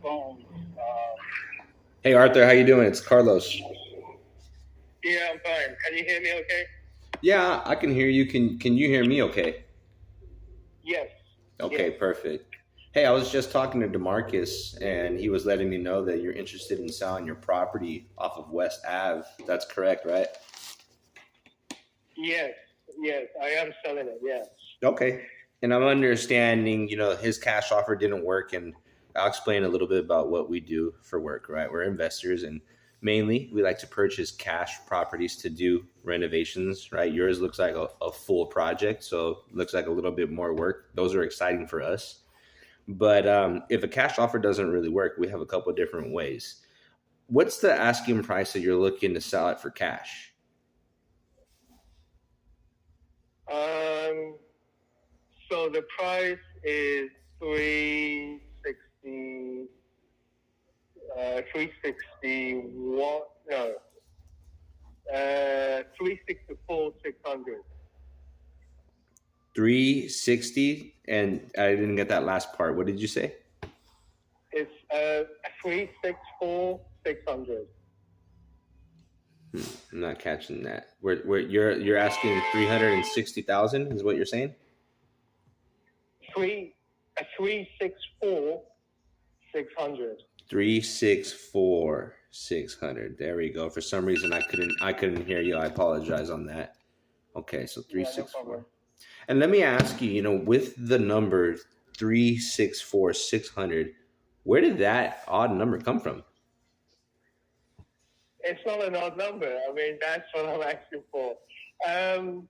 phone. Hey Arthur, how you doing? It's Carlos. Yeah, I'm fine. Can you hear me okay? Yeah, I can hear you. Can you hear me okay? Yes, Okay, yes, perfect. Hey, I was just talking to Demarcus and he was letting me know that you're interested in selling your property off of West Ave. That's correct, right? yes, yes. I am selling it. Yes. Okay. And I'm understanding, his cash offer didn't work, and I'll explain a little bit about what we do for work, right? We're investors, and mainly we like to purchase cash properties to do renovations, right? Yours looks like a full project, so it looks like a little bit more work. Those are exciting for us. But if a cash offer doesn't really work, we have a couple of different ways. What's the asking price that you're looking to sell it for cash? Um. So the price is 360. 361. No. 364 600. 360, and I didn't get that last part. What did you say? It's 364 600. I'm not catching that. You're asking 360,000 is what you're saying? Three 364 600. 364,600. There we go. For some reason I couldn't hear you. I apologize on that. Okay, so Yeah, no problem. 364. And let me ask you, with the number 364,600, where did that odd number come from? It's not an odd number. I mean, that's what I'm asking for. Um,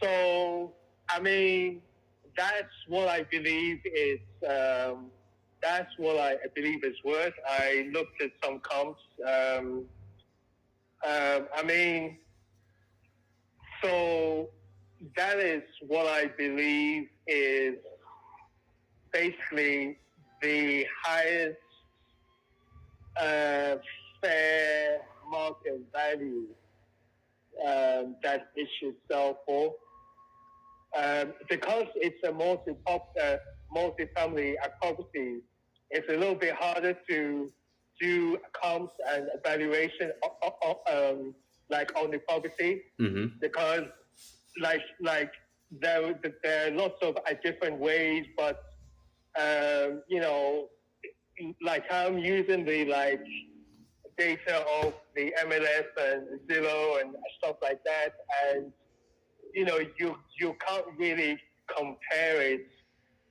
so, I mean, that's what I believe is. That's what I believe is worth. I looked at some comps. I mean, so that is what I believe is basically the highest uh, fair market value that it should sell for. Because it's a multi-family property, it's a little bit harder to do comps and evaluation like on the property Mm-hmm. because like there are lots of different ways, but you know, like I'm using the data of the MLS and Zillow and stuff like that, and you can't really compare it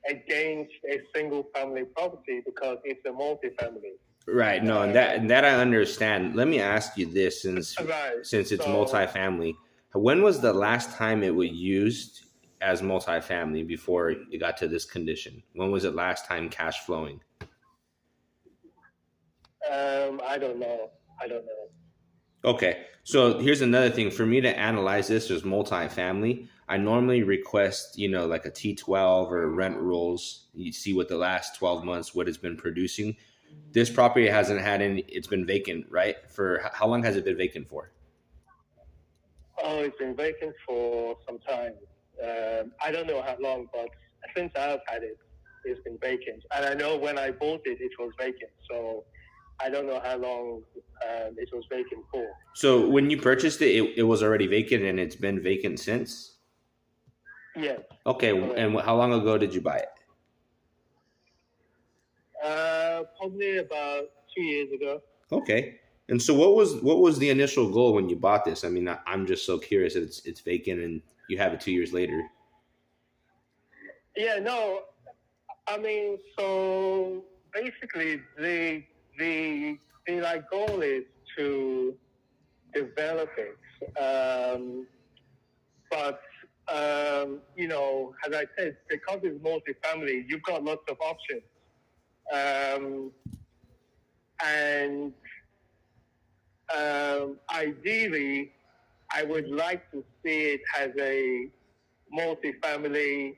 against a single family property because it's a multi-family. Right. No, and that I understand. Let me ask you this, Right. since it's So multifamily, when was the last time it was used as multifamily before it got to this condition? When was it last time cash flowing? I don't know. I don't know. Okay. So here's another thing. For me to analyze this as multifamily, I normally request, like a T12 or rent rolls. You see what the last 12 months, what it's been producing. This property hasn't had any, it's been vacant, right? For how long has it been vacant for? Oh, it's been vacant for some time. I don't know how long, but since I've had it, it's been vacant. And I know when I bought it, it was vacant. So I don't know how long it was vacant for. So when you purchased it was already vacant and it's been vacant since? Yes, Okay. correct. And how long ago did you buy it? Probably about 2 years ago. Okay. And so what was the initial goal when you bought this? I mean, I'm just so curious. It's vacant and you have it 2 years later. Yeah, no, I mean, so basically, the goal is to develop it, but as I said, because it's multifamily, you've got lots of options, um, and ideally, I would like to see it as a multifamily,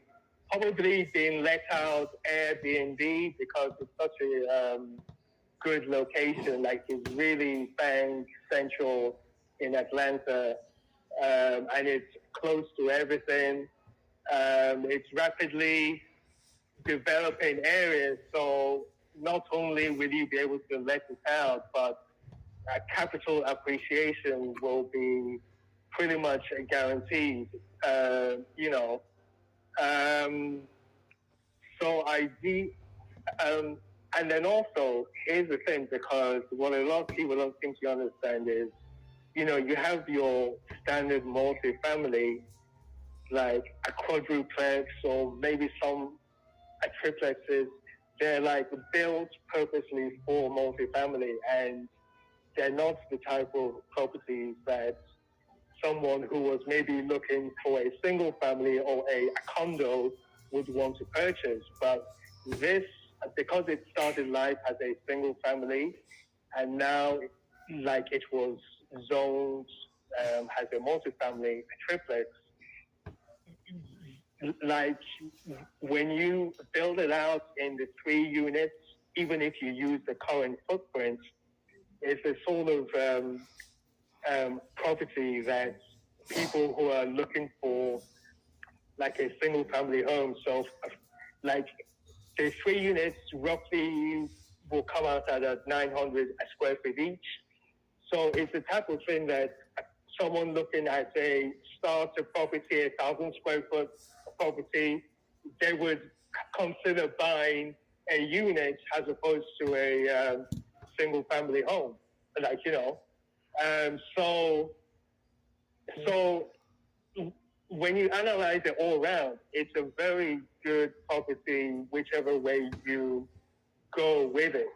probably being let out Airbnb because it's such a good location. Like it's really bang central in Atlanta, and it's close to everything. It's rapidly developing areas, so not only will you be able to let it out, but capital appreciation will be pretty much guaranteed. You know, um, so I do, um, and then also here's the thing, because what a lot of people don't seem to understand is, you know, you have your standard multifamily, like a quadruplex or maybe some triplexes. They're like built purposely for multifamily, and they're not the type of properties that someone who was maybe looking for a single family or a condo would want to purchase. But this, because it started life as a single family, and now like it was zoned as a multifamily, a triplex, like when you build it out in the 3 units, even if you use the current footprint, it's a sort of property that people who are looking for like a single family home. So like the 3 units roughly will come out at 900 square feet each. So it's the type of thing that someone looking at a starter property, 1,000 square foot property, they would consider buying a unit as opposed to a single family home. Like, you know, so when you analyze it all around, it's a very good property, whichever way you go with it.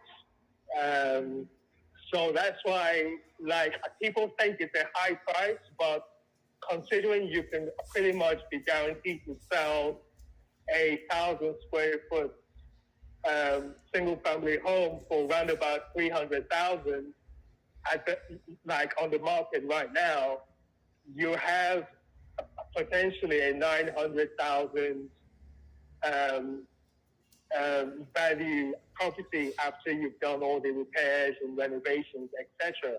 So that's why, like, people think it's a high price, but considering you can pretty much be guaranteed to sell a 1,000 square foot single family home for around about 300,000 like on the market right now, you have potentially a 900,000 value property after you've done all the repairs and renovations, etc.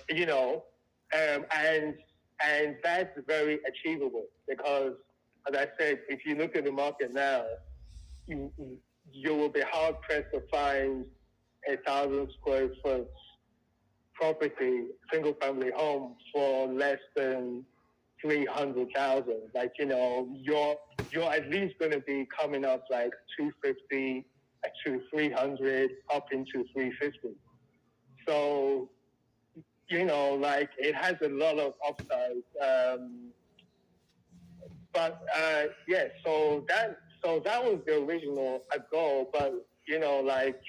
You know, and that's very achievable because, as I said, if you look at the market now, you will be hard pressed to find 1,000 square foot property, single family home for less than 300,000. Like, you know, you're at least going to be coming up like 250 to 300 up into 350. So, you know, like it has a lot of upside. But yeah, so that was the original goal. But you know, like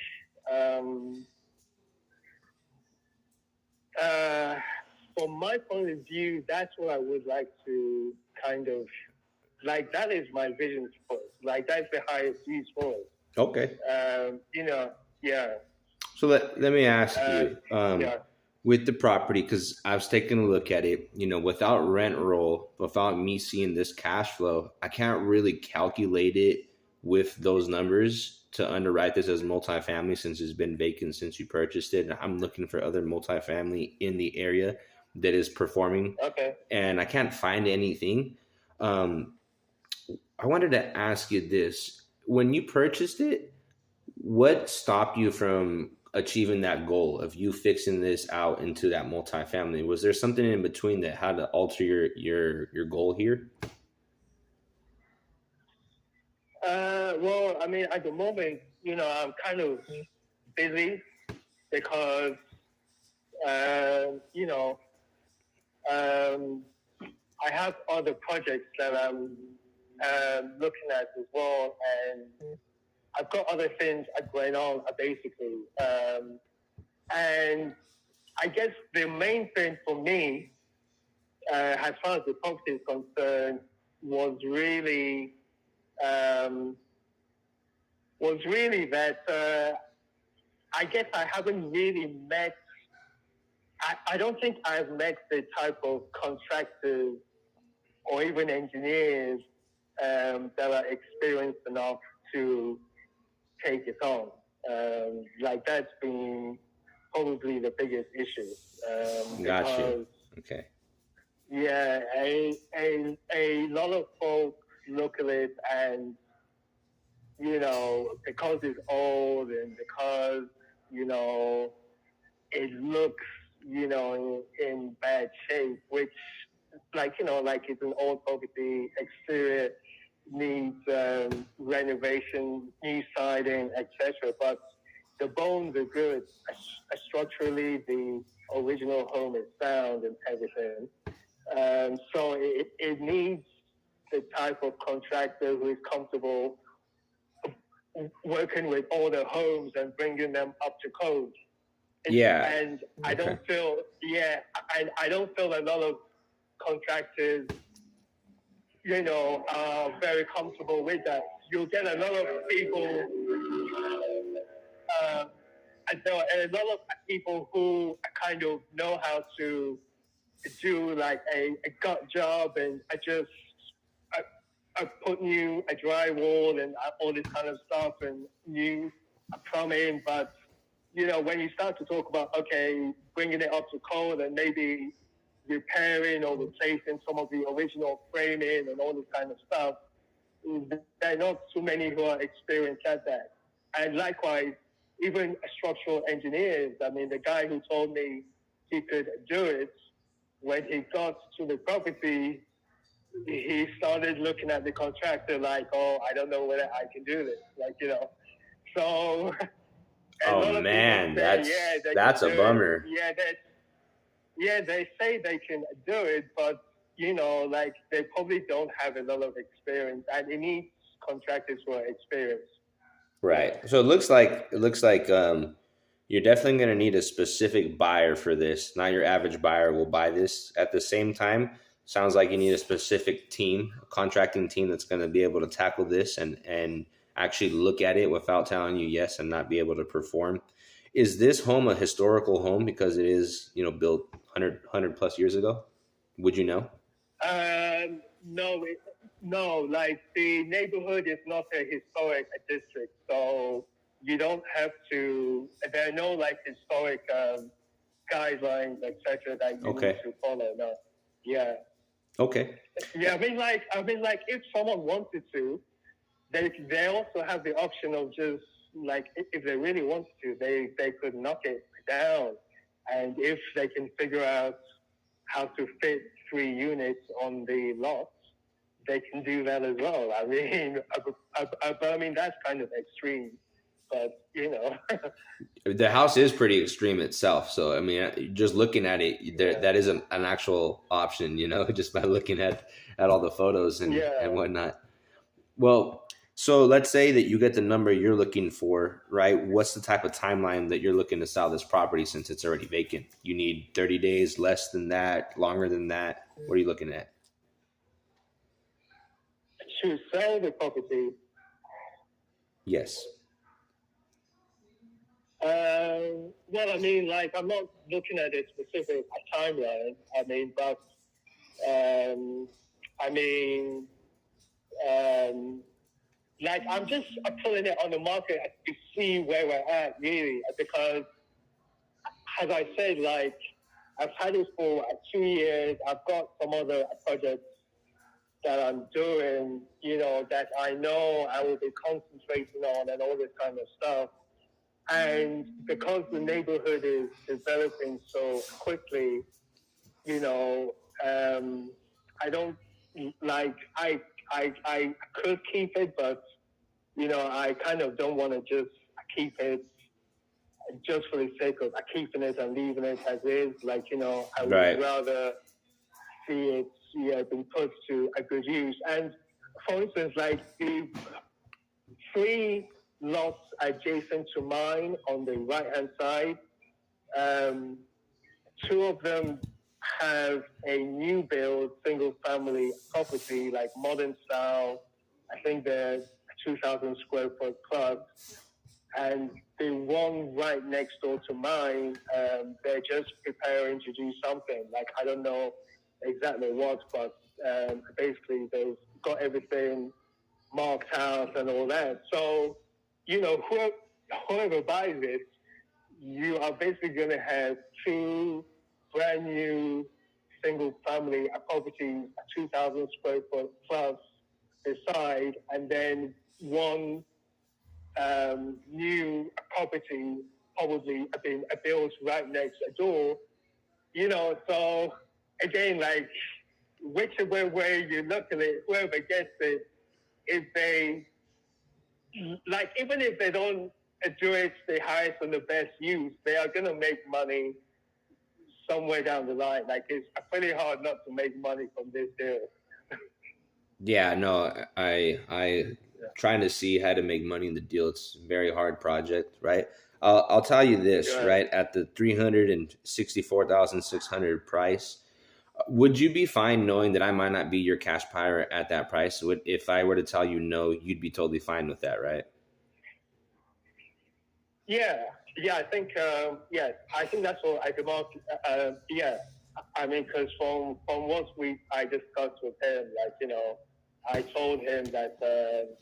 from my point of view, that's what I would like to kind of like. That is my vision for it. Like that's the highest use for it. Okay. You know, yeah. So let me ask you, Yeah. with the property, because I was taking a look at it, you know, without rent roll, without me seeing this cash flow, I can't really calculate it with those numbers to underwrite this as multifamily since it's been vacant since you purchased it. And I'm looking for other multifamily in the area that is performing. Okay. And I can't find anything. I wanted to ask you this. When you purchased it, what stopped you from achieving that goal of you fixing this out into that multifamily? Was there something in between that had to alter your goal here? Well, I mean, at the moment, you know, I'm kind of busy because, you know, I have other projects that I'm looking at as well, and I've got other things going on, basically. And I guess the main thing for me, as far as the property is concerned, was really that I guess I haven't really met. I don't think I've met the type of contractors or even engineers that are experienced enough to take it on. Like that's been probably the biggest issue. Gotcha. Okay. Yeah, a lot of folks look at it and because it's old and because, you know, it looks, in bad shape, which, like it's an old property, exterior needs renovation, new siding, etc. But the bones are good. Structurally, the original home is sound and everything. So it needs the type of contractor who is comfortable working with older homes and bringing them up to code. Yeah. And I Okay. don't feel, I don't feel a lot of contractors, are very comfortable with that. You'll get a lot of people, and there are a lot of people who kind of know how to do like a gut job, and I, I put new a drywall and all this kind of stuff and new plumbing. But when you start to talk about, okay, bringing it up to code and maybe repairing or replacing some of the original framing and all this kind of stuff, there are not too many who are experienced at that. And likewise, even structural engineers, I mean, the guy who told me he could do it, when he got to the property, he started looking at the contractor like, oh, I don't know whether I can do this. So a Oh lot of people man, say, yeah, they that's can a do it. bummer. Yeah, they say they can do it, but like they probably don't have a lot of experience, and it needs contractors who are experienced. Right. So it looks like you're definitely going to need a specific buyer for this. Not your average buyer will buy this. At the same time, sounds like you need a specific team, a contracting team that's going to be able to tackle this and actually look at it without telling you yes and not be able to perform. Is this home a historical home because it is, built 100 plus years ago? Would you know? No, no. Like the neighborhood is not a historic district, so you don't have to. There are no like historic guidelines, etc., that you need Okay. to follow. No, yeah, Okay. yeah. I mean, like, if someone wanted to, they also have the option of just like if they really wanted to, they could knock it down, and if they can figure out how to fit 3 units on the lot, they can do that as well. I mean, but I mean that's kind of extreme, but The house is pretty extreme itself. So, I mean, just looking at it, that is an actual option, just by looking at all the photos and yeah. whatnot. Well, so let's say that you get the number you're looking for, right? What's the type of timeline that you're looking to sell this property since it's already vacant? You need 30 days, less than that, longer than that? What are you looking at? To sell the property, Yes. well, I mean, like I'm not looking at a specific timeline. I mean, but I mean, um, like I'm putting it on the market to see where we're at, really, because as I said, like I've had it for 2 years. I've got some other projects that I'm doing, that I know I will be concentrating on and all this kind of stuff. And because the neighborhood is developing so quickly, you know, I don't like I could keep it, but I kind of don't want to just keep it just for the sake of keeping it and leaving it as is. Like, I would Right. rather see it, being put to a good use. And for instance, like the 3 lots adjacent to mine on the right hand side, um, 2 of them have a new build single family property, like modern style. I think they're 2,000 square foot clubs. And the one right next door to mine, they're just preparing to do something. Like, I don't know exactly what, but basically they've got everything marked out and all that. So, whoever buys it, you are basically going to have 2 brand new single family properties, 2,000 square foot plus beside, and then one new property probably being built right next door. So again, like whichever way you look at it, whoever gets it, if they like, even if they don't do it the highest and the best use, they are gonna make money somewhere down the line. Like it's pretty hard not to make money from this deal. Yeah, no, I trying to see how to make money in the deal. It's a very hard project, right? I'll tell you this, Yeah. right? At the 364,600 price, would you be fine knowing that I might not be your cash buyer at that price? Would if I were to tell you no, you'd be totally fine with that, right? Yeah, yeah, I think that's what I demand. Yeah, I mean, because from what I discussed with him, like I told him that the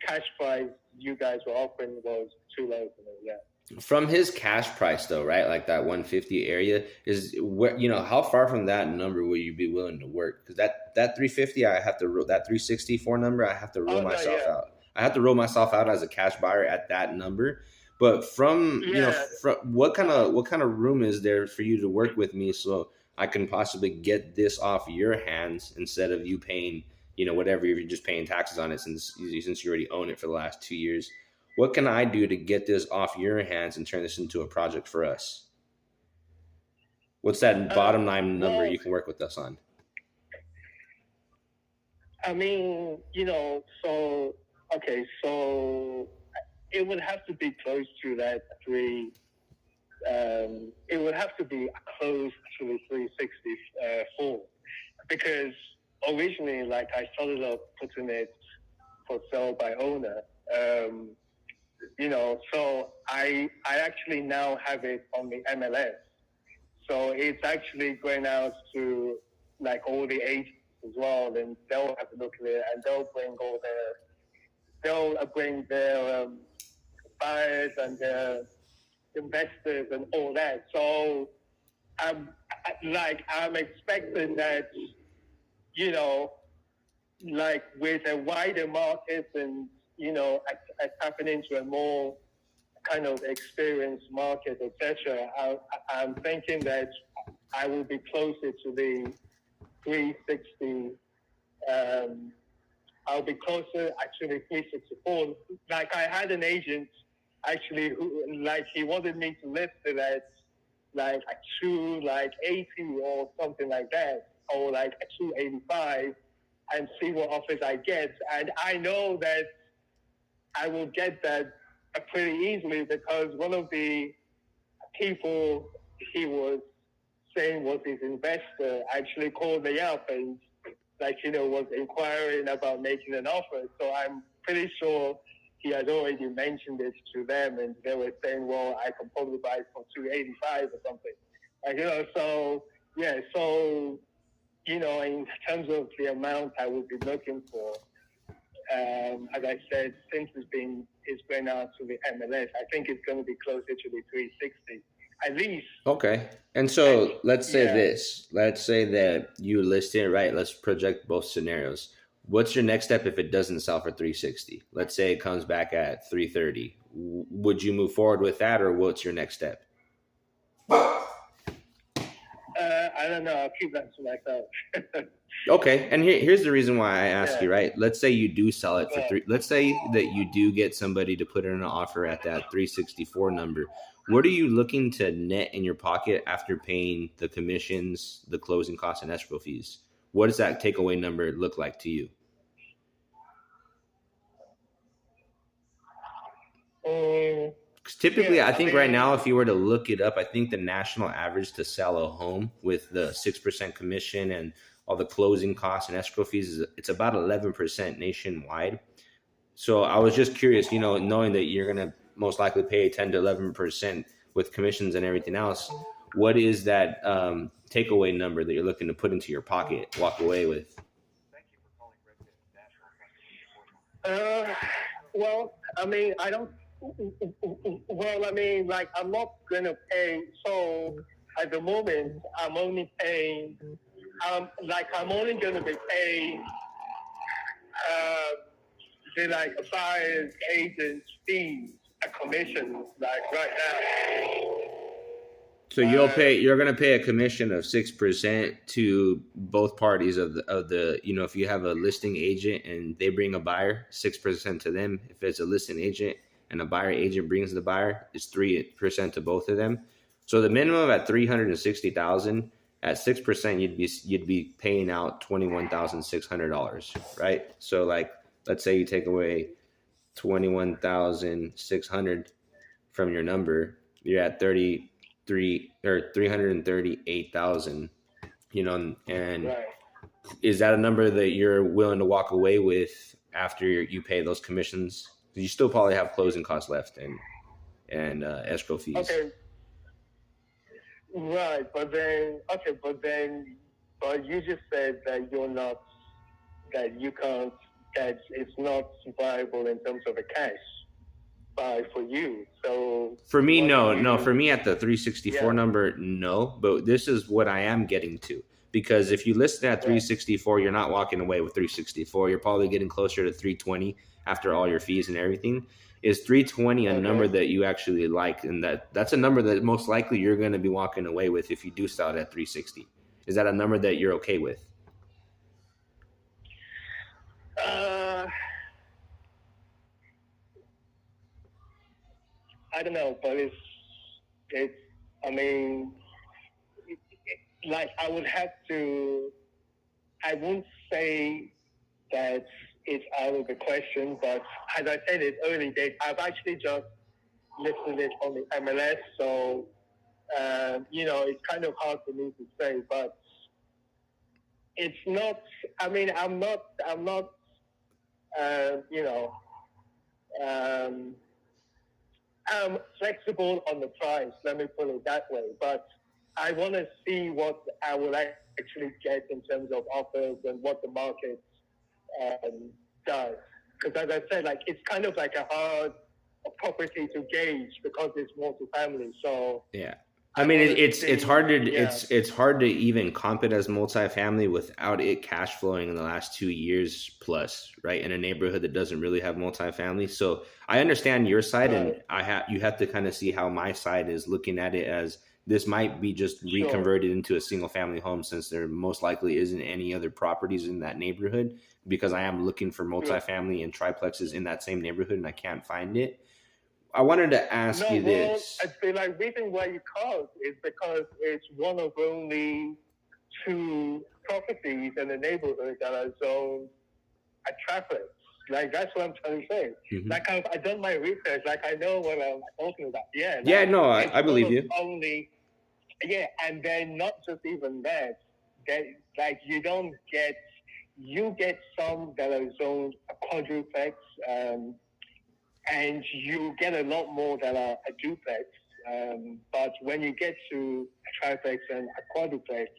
cash price you guys were offering was too low for me. Yeah. From his cash price though, right? Like that 150 area is where how far from that number will you be willing to work? Because that 350, I have to that 364 number, I have to rule Oh no, myself yeah, out. I have to rule myself out as a cash buyer at that number. But from yeah. from what kind of room is there for you to work with me so I can possibly get this off your hands instead of you paying whatever, if you're just paying taxes on it since you already own it for the last 2 years. What can I do to get this off your hands and turn this into a project for us? What's that bottom line number Well, you can work with us on? I mean, so okay, so it would have to be close to that three. It would have to be close to the 364 because originally, like I started off putting it for sale by owner. So I actually now have it on the MLS. So it's actually going out to like all the agents as well, and they'll have a look at it, and they'll bring their buyers and their investors and all that. So I'm expecting that, you know, like with a wider market and, tapping into a more kind of experienced market, etc. I'm thinking that I will be closer to the 360. I'll be closer actually 364. Like I had an agent actually who like he wanted me to list it at like a 280 or something like that, or like a 285, and see what offers I get. And I know that I will get that pretty easily because one of the people he was saying was his investor actually called me up and was inquiring about making an offer. So I'm pretty sure he had already mentioned it to them, and they were saying, well, I can probably buy it for 285 or something. So yeah, so in terms of the amount I would be looking for, as I said, since it's going out to the MLS, I think it's going to be closer to the 360 at least. Okay. And so let's say this. Let's say that you list it, right? Let's project both scenarios. What's your next step if it doesn't sell for 360? Let's say it comes back at 330. Would you move forward with that, or what's your next step? I don't know. I'll keep that to myself. Okay, and here's the reason why I ask you, right? Let's say you do sell it for three. Let's say that you do get somebody to put in an offer at that 364 number. What are you looking to net in your pocket after paying the commissions, the closing costs, and escrow fees? What does that takeaway number look like to you? Because typically, I think right now, if you were to look it up, I think the national average to sell a home with the 6% commission and all the closing costs and escrow fees it's about 11% nationwide. So I was just curious, knowing that you're going to most likely pay 10 to 11% with commissions and everything else. What is that takeaway number that you're looking to put into your pocket, walk away with? Well, I mean, I don't. Well, I mean, like I'm not gonna pay. So at the moment, I'm only paying. I'm only gonna be paying. say like a buyer's agent's fees, a commission, like right now. So you're gonna pay a commission of 6% to both parties of the if you have a listing agent and they bring a buyer, 6% to them. If it's a listing agent and a buyer agent brings the buyer, it's 3% to both of them. So the minimum at 360,000 at 6%, you'd be paying out $21,600, right? So like let's say you take away 21,600 from your number, you're at 338,000, and Right. is that a number that you're willing to walk away with after you pay those commissions? You still probably have closing costs left and escrow fees. Okay. Right, but then but you just said that you can't, that it's not viable in terms of a cash buy for you. So for me, no. For me, at the 364 number, no. But this is what I am getting to, because if you list it at 364, you're not walking away with 364. You're probably getting closer to 320 after all your fees and everything. Is 320 a number that you actually like, and that's a number that most likely you're going to be walking away with if you do sell it at 360? Is that a number that you're okay with? I don't know, but it's I mean, like I won't say that it's out of the question, but as I said, it's early days. I've actually just listed it on the MLS, so it's kind of hard for me to say, but it's not. I mean, I'm not. I'm flexible on the price. Let me put it that way, but I want to see what I will actually get in terms of offers and what the market does. Because as I said, like it's kind of like a hard property to gauge because it's multifamily. So yeah, I mean it's hard to it's hard to even comp it as multifamily without it cash flowing in the last 2 years plus, right? In a neighborhood that doesn't really have multifamily. So I understand your side, and you have to kind of see how my side is looking at it, as this might be just reconverted into a single family home, since there most likely isn't any other properties in that neighborhood, because I am looking for multifamily and triplexes in that same neighborhood and I can't find it. I wanted to ask you this. I feel like reason why you can't is because it's one of only 2 properties in the neighborhood that are zoned a triplex. Like that's what I'm trying to say. Mm-hmm. Like I've done my research. Like I know what I'm talking about. Yeah. Like, yeah. No, I believe you. And then not just even that. That like you get some that are zoned a quadruplex. And you get a lot more that are a duplex. But when you get to a triplex and a quadruplex,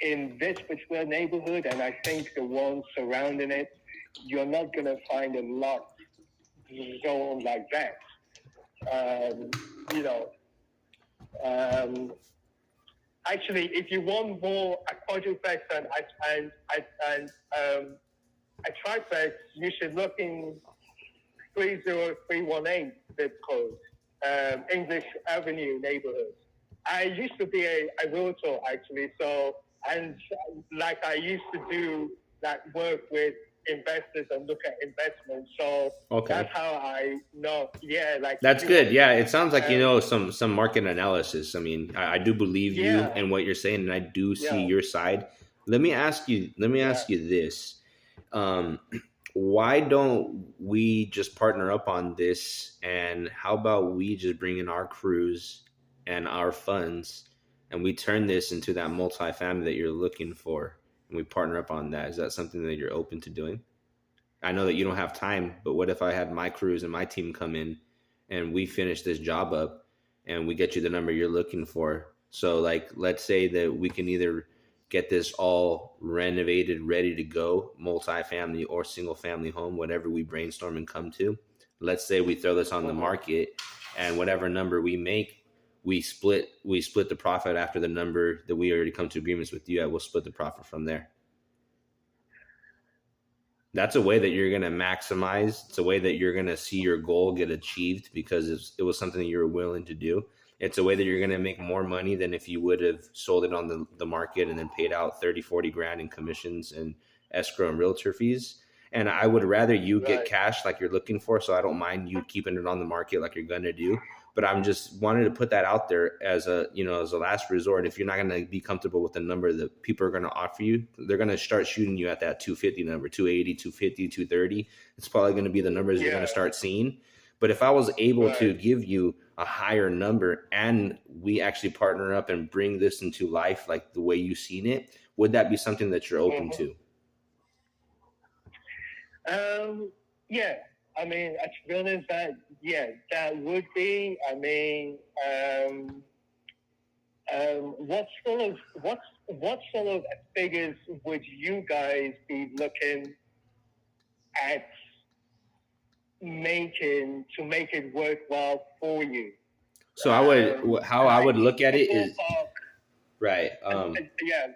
in this particular neighborhood, and I think the ones surrounding it, you're not going to find a lot zoned like that. Actually, if you want more a quadruplex and a triplex, you should look in 30318 zip code, English Avenue neighborhood. I used to be a realtor actually, I used to do that work with investors and look at investments. So that's how I know. Yeah, like that's good. Yeah, it sounds like some market analysis. I mean, I do believe you and what you're saying, and I do see your side. Let me ask you this. Why don't we just partner up on this, and how about we just bring in our crews and our funds, and we turn this into that multifamily that you're looking for, and we partner up on that? Is that something that you're open to doing? I know that you don't have time, but what if I had my crews and my team come in and we finish this job up and we get you the number you're looking for? So like, let's say that we can either get this all renovated, ready to go, multifamily or single family home, whatever we brainstorm and come to. Let's say we throw this on the market, and whatever number we make, we split the profit after the number that we already come to agreements with you at. We'll split the profit from there. that's a way that you're going to maximize. It's a way that you're going to see your goal get achieved because it was something that you were willing to do. It's a way that you're going to make more money than if you would have sold it on the market and then paid out 30, 40 grand in commissions and escrow and realtor fees. And I would rather you get cash like you're looking for. So I don't mind you keeping it on the market like you're going to do. But I'm just wanted to put that out there as a last resort. If you're not going to be comfortable with the number that people are going to offer you, they're going to start shooting you at that 250 number, 280, 250, 230. It's probably going to be the numbers you're going to start seeing. But if I was able to give you a higher number and we actually partner up and bring this into life like the way you've seen it, would that be something that you're open to? Yeah. I mean, to be honest, that would be. I mean, what sort of figures would you guys be looking at making to make it worthwhile for you? So I would look at it is right. Yeah.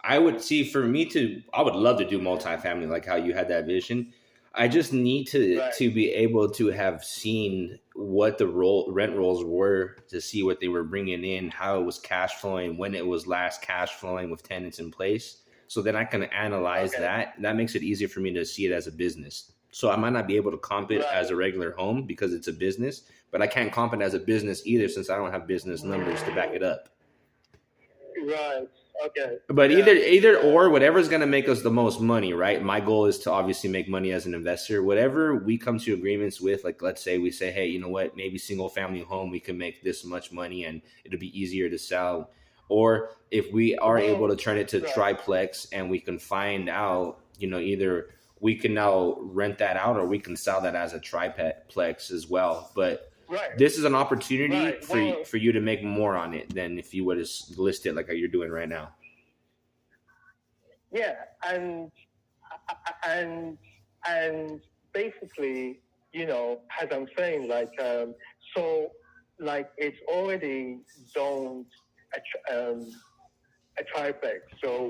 I would I would love to do multifamily like how you had that vision. I just need to be able to have seen what the rent rolls were to see what they were bringing in, how it was cash flowing, when it was last cash flowing with tenants in place. So then I can analyze that. That makes it easier for me to see it as a business. So I might not be able to comp it as a regular home because it's a business, but I can't comp it as a business either since I don't have business numbers to back it up. Right. Okay. But either or, whatever's going to make us the most money, right? My goal is to obviously make money as an investor. Whatever we come to agreements with, like let's say we say, hey, you know what, maybe single family home, we can make this much money and it'll be easier to sell. Or if we are able to turn it to triplex and we can find out, either we can now rent that out or we can sell that as a triplex as well. But this is an opportunity for you to make more on it than if you would have listed like you're doing right now. Yeah, and basically, as I'm saying, it's already zoned a triplex. So